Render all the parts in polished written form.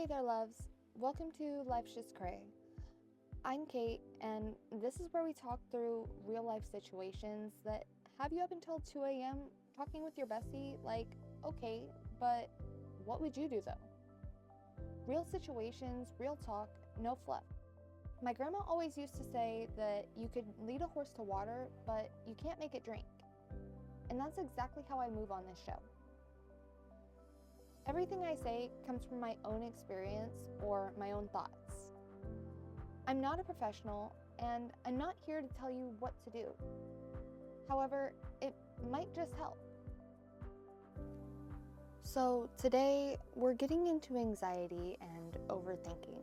there, loves. Welcome to Life's Just Cray. I'm Cate, and this is where we talk through real life situations that have you up until 2 a.m. talking with your bestie, like, okay, but what would you do though? Real situations, real talk, no fluff. My grandma always used to say that you could lead a horse to water, but you can't make it drink. And that's exactly how I move on this show. Everything I say comes from my own experience or my own thoughts. I'm not a professional, and I'm not here to tell you what to do. However, it might just help. So today, we're getting into anxiety and overthinking.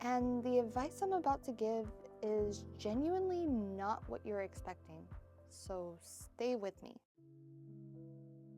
And the advice I'm about to give is genuinely not what you're expecting. So stay with me.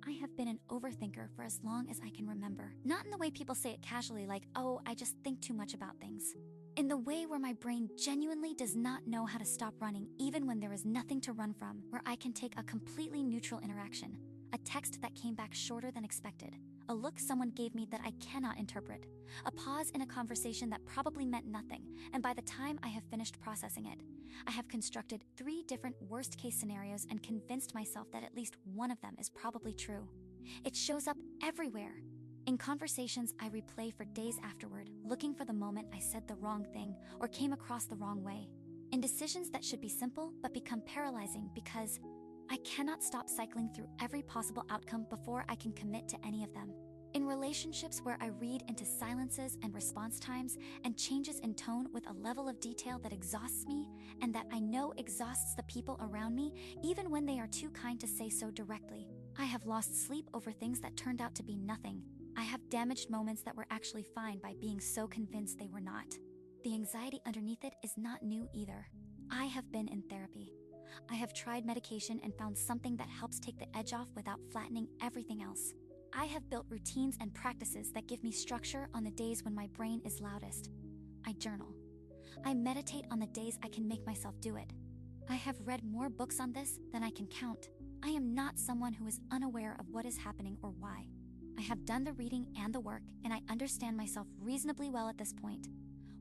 I have been an overthinker for as long as I can remember. Not in the way people say it casually, like, oh, I just think too much about things. In the way where my brain genuinely does not know how to stop running, even when there is nothing to run from, where I can take a completely neutral interaction, a text that came back shorter than expected, a look someone gave me that I cannot interpret, a pause in a conversation that probably meant nothing, and by the time I have finished processing it, I have constructed 3 different worst-case scenarios and convinced myself that at least one of them is probably true. It shows up everywhere. In conversations I replay for days afterward, looking for the moment I said the wrong thing or came across the wrong way. In decisions that should be simple but become paralyzing because I cannot stop cycling through every possible outcome before I can commit to any of them. In relationships where I read into silences and response times and changes in tone with a level of detail that exhausts me and that I know exhausts the people around me, even when they are too kind to say so directly. I have lost sleep over things that turned out to be nothing. I have damaged moments that were actually fine by being so convinced they were not. The anxiety underneath it is not new either. I have been in therapy. I have tried medication and found something that helps take the edge off without flattening everything else. I have built routines and practices that give me structure on the days when my brain is loudest. I journal. I meditate on the days I can make myself do it. I have read more books on this than I can count. I am not someone who is unaware of what is happening or why. I have done the reading and the work, and I understand myself reasonably well at this point.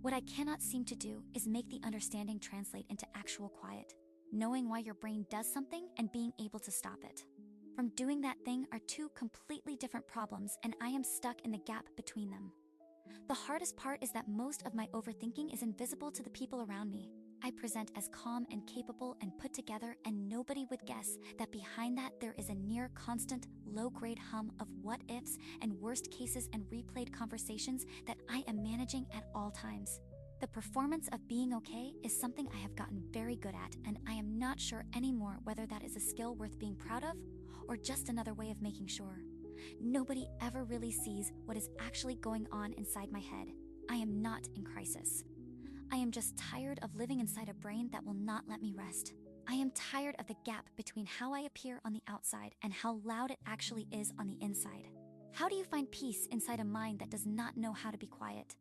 What I cannot seem to do is make the understanding translate into actual quiet. Knowing why your brain does something and being able to stop it. From doing that thing are 2 completely different problems, and I am stuck in the gap between them. The hardest part is that most of my overthinking is invisible to the people around me. I present as calm and capable and put together, and nobody would guess that behind that there is a near constant, low-grade hum of what-ifs and worst cases and replayed conversations that I am managing at all times. The performance of being okay is something I have gotten very good at, and I am not sure anymore whether that is a skill worth being proud of or just another way of making sure. Nobody ever really sees what is actually going on inside my head. I am not in crisis. I am just tired of living inside a brain that will not let me rest. I am tired of the gap between how I appear on the outside and how loud it actually is on the inside. How do you find peace inside a mind that does not know how to be quiet?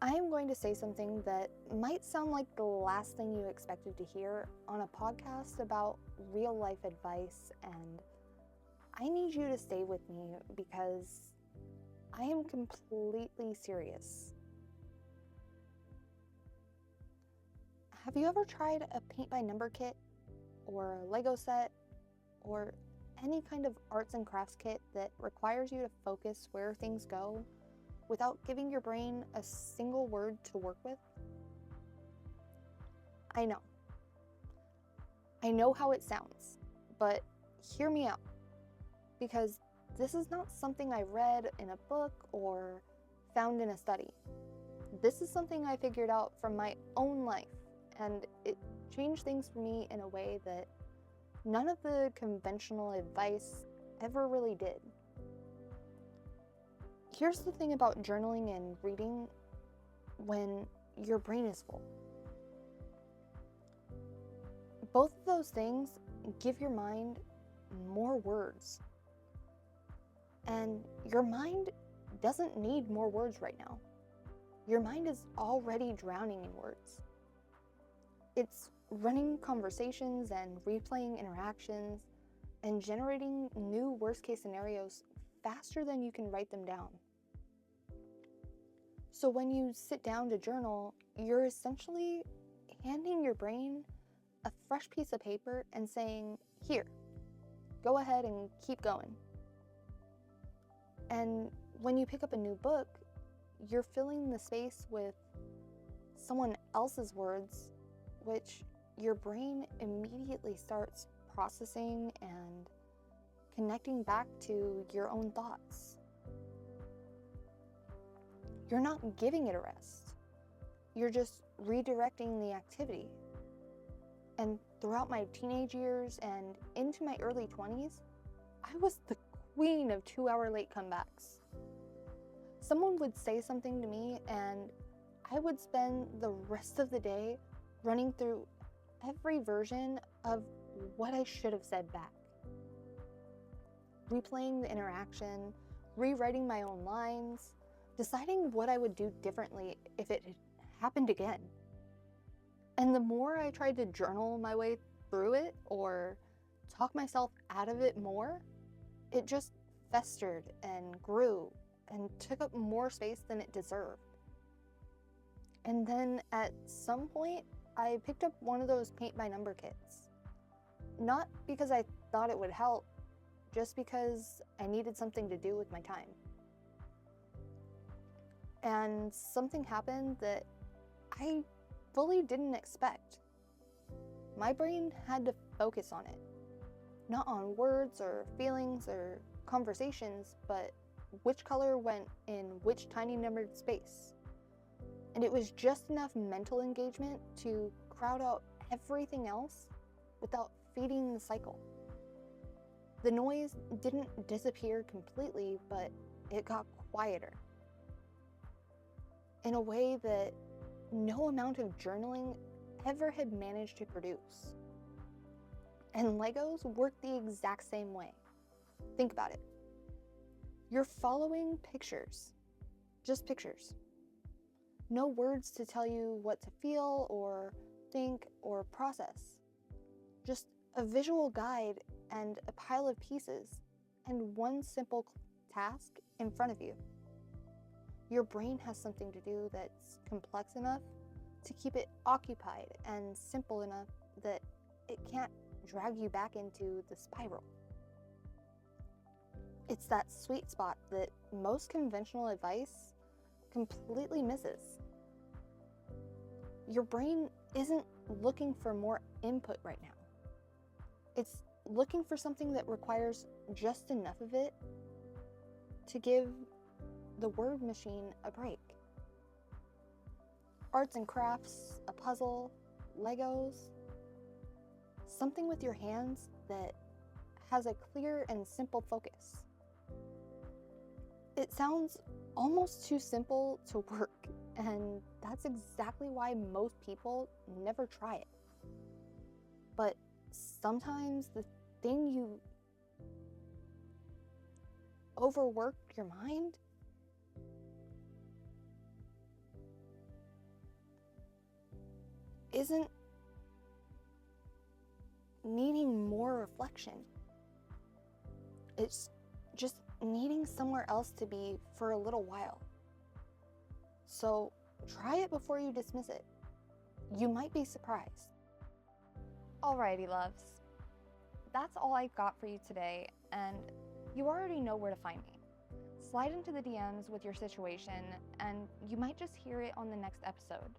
I am going to say something that might sound like the last thing you expected to hear on a podcast about real life advice, and I need you to stay with me because I am completely serious. Have you ever tried a paint by number kit or a Lego set or any kind of arts and crafts kit that requires you to focus where things go without giving your brain a single word to work with? I know how it sounds, but hear me out, because this is not something I read in a book or found in a study. This is something I figured out from my own life, and it changed things for me in a way that none of the conventional advice ever really did. Here's the thing about journaling and reading when your brain is full. Both of those things give your mind more words. And your mind doesn't need more words right now. Your mind is already drowning in words. It's running conversations and replaying interactions and generating new worst-case scenarios faster than you can write them down. So when you sit down to journal, you're essentially handing your brain a fresh piece of paper and saying, here, go ahead and keep going. And when you pick up a new book, you're filling the space with someone else's words, which your brain immediately starts processing and connecting back to your own thoughts. You're not giving it a rest. You're just redirecting the activity. And throughout my teenage years and into my early 20s, I was the queen of 2-hour late comebacks. Someone would say something to me and I would spend the rest of the day running through every version of what I should have said back. Replaying the interaction, rewriting my own lines, deciding what I would do differently if it had happened again. And the more I tried to journal my way through it or talk myself out of it more, it just festered and grew and took up more space than it deserved. And then at some point, I picked up one of those paint by number kits. Not because I thought it would help, just because I needed something to do with my time. And something happened that I fully didn't expect. My brain had to focus on it. Not on words or feelings or conversations, but which color went in which tiny numbered space. And it was just enough mental engagement to crowd out everything else without feeding the cycle. The noise didn't disappear completely, but it got quieter in a way that no amount of journaling ever had managed to produce. And Legos work the exact same way. Think about it. You're following pictures, just pictures. No words to tell you what to feel or think or process. Just a visual guide and a pile of pieces and one simple task in front of you. Your brain has something to do that's complex enough to keep it occupied and simple enough that it can't drag you back into the spiral. It's that sweet spot that most conventional advice completely misses. Your brain isn't looking for more input right now. It's looking for something that requires just enough of it to give the word machine a break. Arts and crafts, a puzzle, Legos, something with your hands that has a clear and simple focus. It sounds almost too simple to work, and that's exactly why most people never try it. But sometimes the thing you overworked your mind isn't needing more reflection. It's just needing somewhere else to be for a little while. So try it before you dismiss it. You might be surprised. Alrighty, loves. That's all I got for you today, and you already know where to find me. Slide into the DMs with your situation, and you might just hear it on the next episode.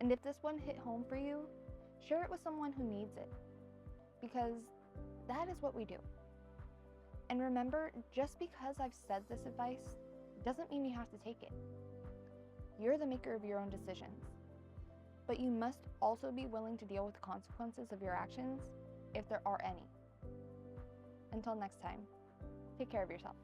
And if this one hit home for you, share it with someone who needs it, because that is what we do. And remember, just because I've said this advice doesn't mean you have to take it. You're the maker of your own decisions, but you must also be willing to deal with the consequences of your actions if there are any. Until next time, take care of yourself.